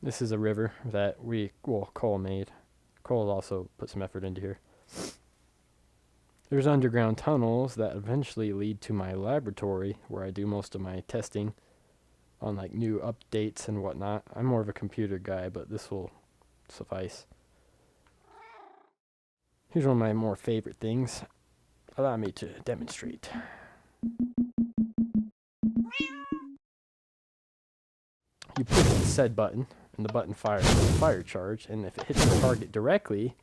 This is a river that Cole made. Cole also put some effort into here. There's underground tunnels that eventually lead to my laboratory where I do most of my testing on like new updates and whatnot. I'm more of a computer guy, but this will suffice. Here's one of my more favorite things. Allow me to demonstrate. You push the said button, and the button fires a fire charge, and if it hits the target directly,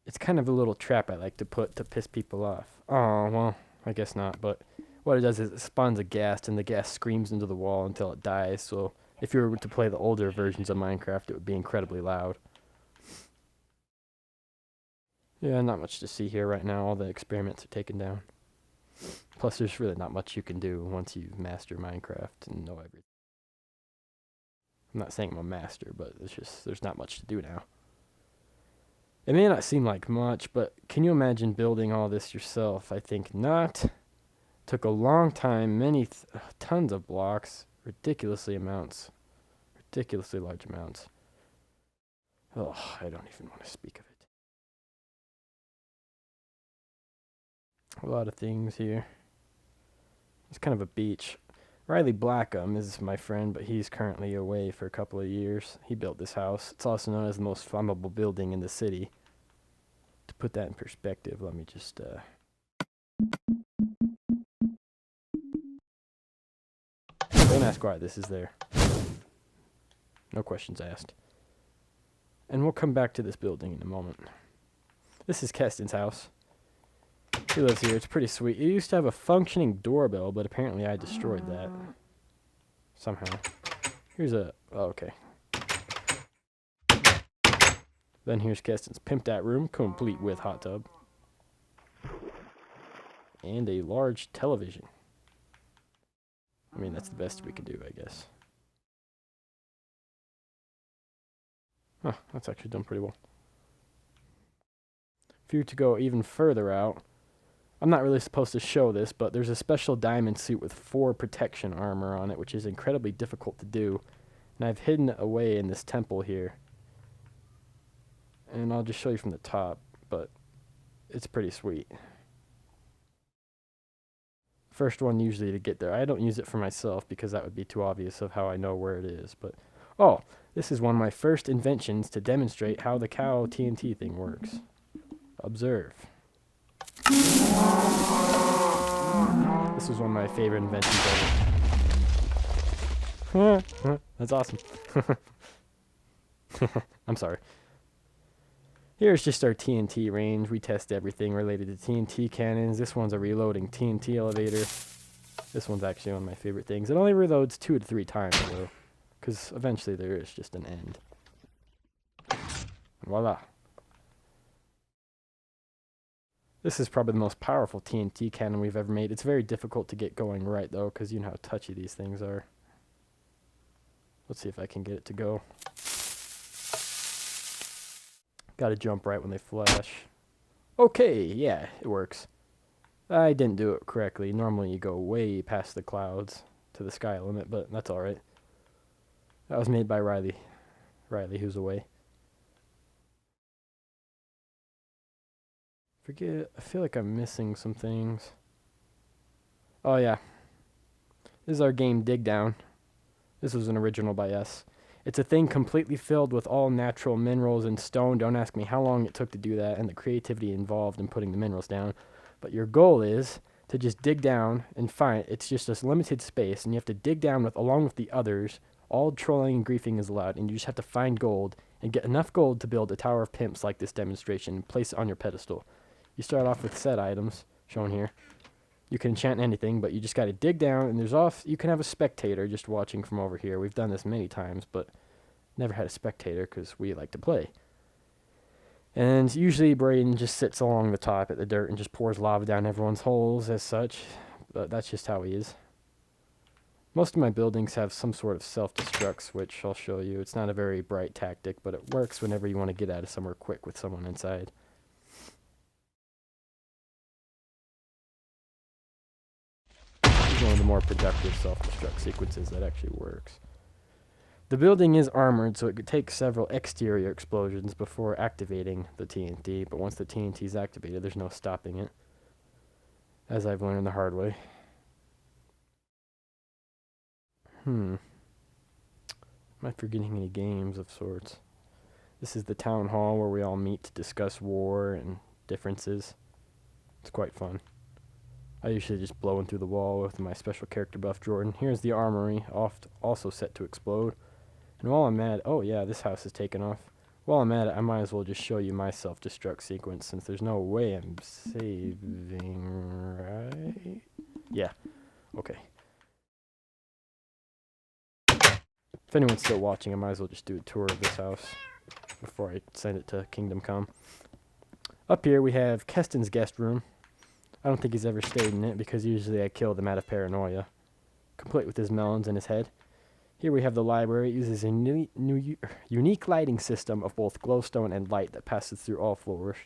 it's kind of a little trap I like to put to piss people off. Oh, well, I guess not, but what it does is it spawns a ghast, and the ghast screams into the wall until it dies, so if you were to play the older versions of Minecraft, it would be incredibly loud. Yeah, not much to see here right now. All the experiments are taken down. Plus, there's really not much you can do once you master Minecraft and know everything. I'm not saying I'm a master, but it's just, there's not much to do now. It may not seem like much, but can you imagine building all this yourself? I think not. Took a long time, tons of blocks, ridiculously large amounts. Oh, I don't even want to speak of it. A lot of things here. It's kind of a beach. Riley Blackham is my friend, but he's currently away for a couple of years. He built this house. It's also known as the most flammable building in the city. To put that in perspective, let me just... Don't ask why this is there. No questions asked. And we'll come back to this building in a moment. This is Kesten's house. He lives here. It's pretty sweet. It used to have a functioning doorbell, but apparently I destroyed that. Somehow. Here's a... Oh, okay. Then here's Kesten's pimped out room, complete with hot tub. And a large television. I mean, that's the best we could do, I guess. Huh, that's actually done pretty well. If you were to go even further out, I'm not really supposed to show this, but there's a special diamond suit with 4 protection armor on it, which is incredibly difficult to do. And I've hidden it away in this temple here. And I'll just show you from the top, but it's pretty sweet. First one usually to get there. I don't use it for myself because that would be too obvious of how I know where it is. But oh, this is one of my first inventions to demonstrate how the cow TNT thing works. Observe. This is one of my favorite inventions ever. That's awesome. I'm sorry. Here's just our TNT range. We test everything related to TNT cannons. This one's a reloading TNT elevator. This one's actually one of my favorite things. It only reloads 2 to 3 times, though, because eventually there is just an end. Voila. This is probably the most powerful TNT cannon we've ever made. It's very difficult to get going right, though, because you know how touchy these things are. Let's see if I can get it to go. Gotta jump right when they flash. Okay, yeah, it works. I didn't do it correctly. Normally you go way past the clouds to the sky limit, but that's alright. That was made by Riley. Riley, who's away. I feel like I'm missing some things. Oh yeah. This is our game Dig Down. This was an original by us. It's a thing completely filled with all natural minerals and stone. Don't ask me how long it took to do that and the creativity involved in putting the minerals down. But your goal is to just dig down and find... It's just this limited space, and you have to dig down along with the others. All trolling and griefing is allowed, and you just have to find gold and get enough gold to build a tower of pimps like this demonstration and place it on your pedestal. You start off with set items, shown here. You can enchant anything, but you just got to dig down, and you can have a spectator just watching from over here. We've done this many times, but never had a spectator because we like to play. And usually Braeden just sits along the top at the dirt and just pours lava down everyone's holes as such, but that's just how he is. Most of my buildings have some sort of self-destruct switch, I'll show you. It's not a very bright tactic, but it works whenever you want to get out of somewhere quick with someone inside. One of the more productive self-destruct sequences that actually works. The building is armored, so it could take several exterior explosions before activating the TNT, but once the TNT is activated, there's no stopping it, as I've learned the hard way. Am I forgetting any games of sorts? This is the town hall where we all meet to discuss war and differences. It's quite fun. I usually just blowing through the wall with my special character buff Jordan. Here's the armory, also set to explode. And while I'm at it, oh yeah, this house is taken off. While I'm at it, I might as well just show you my self-destruct sequence since there's no way I'm saving, right? Yeah, okay. If anyone's still watching, I might as well just do a tour of this house before I send it to Kingdom Come. Up here we have Kesten's guest room. I don't think he's ever stayed in it because usually I kill them out of paranoia, complete with his melons in his head. Here we have the library. It uses a unique lighting system of both glowstone and light that passes through all floors.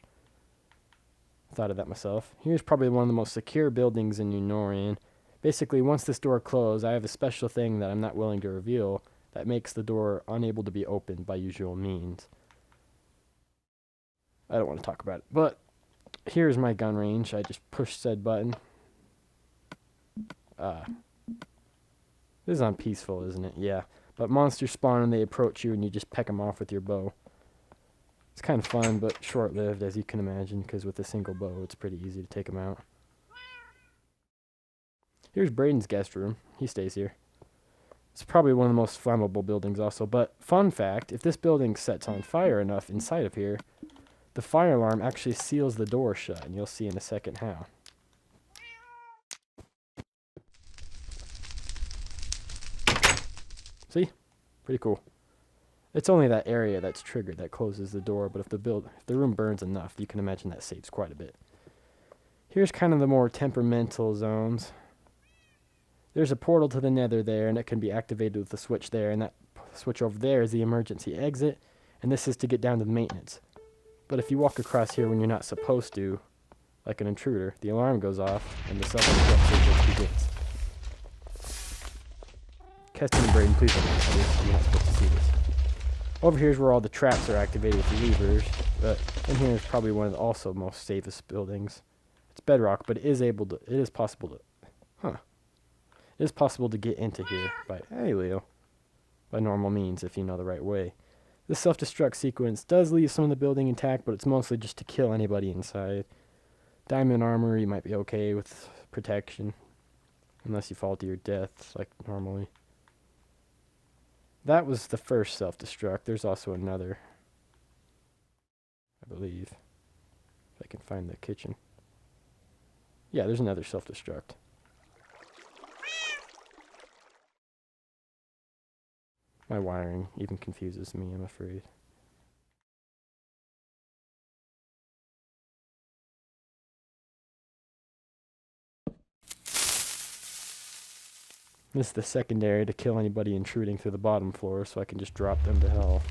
Thought of that myself. Here's probably one of the most secure buildings in Norion. Basically, once this door closes, I have a special thing that I'm not willing to reveal that makes the door unable to be opened by usual means. I don't want to talk about it, but here's my gun range. I just push said button. This is on peaceful, isn't it? Yeah. But monsters spawn and they approach you and you just peck them off with your bow. It's kind of fun, but short-lived, as you can imagine, because with a single bow, it's pretty easy to take them out. Here's Braden's guest room. He stays here. It's probably one of the most flammable buildings also, but fun fact, if this building sets on fire enough inside of here, the fire alarm actually seals the door shut, and you'll see in a second how. See? Pretty cool. It's only that area that's triggered that closes the door, but if the room burns enough, you can imagine that saves quite a bit. Here's kind of the more temperamental zones. There's a portal to the nether there, and it can be activated with the switch there, and that switch over there is the emergency exit, and this is to get down to the maintenance. But if you walk across here when you're not supposed to, like an intruder, the alarm goes off, and the self-destruct sequence begins. Kesten and Braeden, please don't miss this. You're not supposed to see this. Over here is where all the traps are activated with levers, but in here is probably one of the also most safest buildings. It's bedrock, but it is possible to get into here by by normal means if you know the right way. This self-destruct sequence does leave some of the building intact, but it's mostly just to kill anybody inside. Diamond armor, you might be okay with protection, unless you fall to your death like normally. That was the first self-destruct. There's also another, I believe. If I can find the kitchen. Yeah, there's another self-destruct. My wiring even confuses me, I'm afraid. This is the secondary to kill anybody intruding through the bottom floor, so I can just drop them to hell.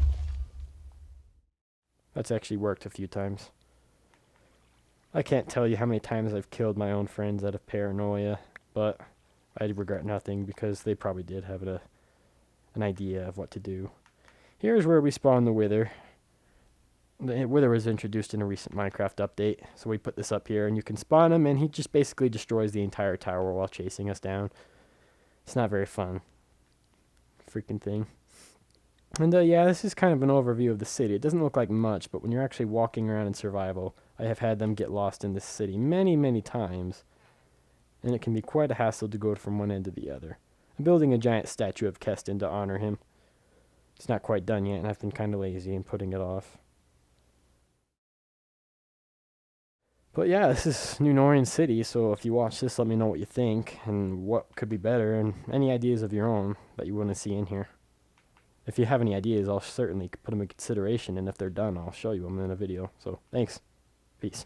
That's actually worked a few times. I can't tell you how many times I've killed my own friends out of paranoia, but I regret nothing because they probably did have an idea of what to do. Here's where we spawn the Wither. The Wither was introduced in a recent Minecraft update, so we put this up here, and you can spawn him, and he just basically destroys the entire tower while chasing us down. It's not very fun. Freaking thing. And yeah, this is kind of an overview of the city. It doesn't look like much, but when you're actually walking around in survival, I have had them get lost in this city many, many times, and it can be quite a hassle to go from one end to the other. I'm building a giant statue of Kesten to honor him. It's not quite done yet, and I've been kind of lazy in putting it off. But yeah, this is New Norion City, so if you watch this, let me know what you think and what could be better and any ideas of your own that you want to see in here. If you have any ideas, I'll certainly put them in consideration, and if they're done, I'll show you them in a video. So, thanks. Peace.